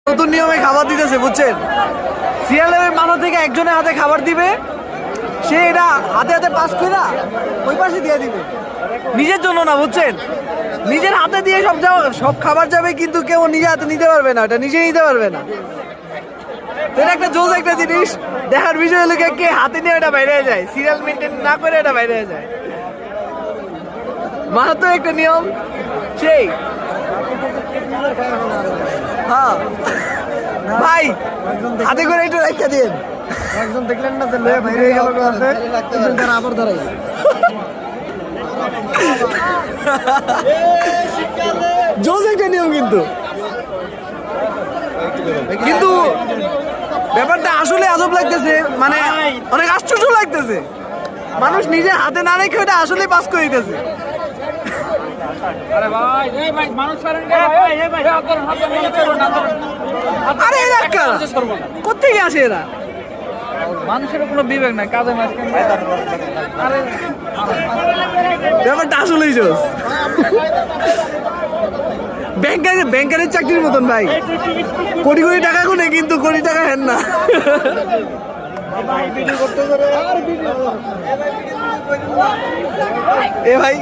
নতুন নিয়মে খাবার দিতেছে বুঝছেন, সিরিয়ালের মাথা থেকে একজনের হাতে খাবার দিবে, সে এটা হাতে হাতে পাস করে ওই পাশে দিয়ে দিবে, নিজের জন্য না বুঝছেন, নিজের হাতে দিয়ে সব খাবার যাবে, কিন্তু কেউ নিজের হাতে নিতে পারবে না, এটা নিজে নিতে পারবে না। এটা একটা জোস একটা জিনিস, দেখার বিষয় হলো কে হাতে নিয়ে এটা বাইরে যায়, সিরিয়াল মেনটেন না করে এটা বাইরে যায়। মারাত্মক একটা নিয়ম সেই। হ্যাঁ ভাই, হাতে করে একটু রেখে দিন। একজন দেখলেন না যে লয়ে বাইরে গেল আবার ধরাই জোস একটা নিয়ম কিন্তু কিন্তু ব্যাপারটা আসলে আজব লাগতেছে, মানে অনেক আশ্চর্য লাগতেছে। মানুষ নিজে হাতে না রেখে ওটা আসলে পাস করে দিতেছে। আরে এরা কোথেকে আসে এরা? মানুষের কোনো বিবেক নাই, কাজে ব্যাপারটা আসলেই জোস। ব্যাংকারের চাকরির মতন ভাই, কোটি কোটি টাকা গুনে কিন্তু কোটি টাকা হেন না। এ ভাই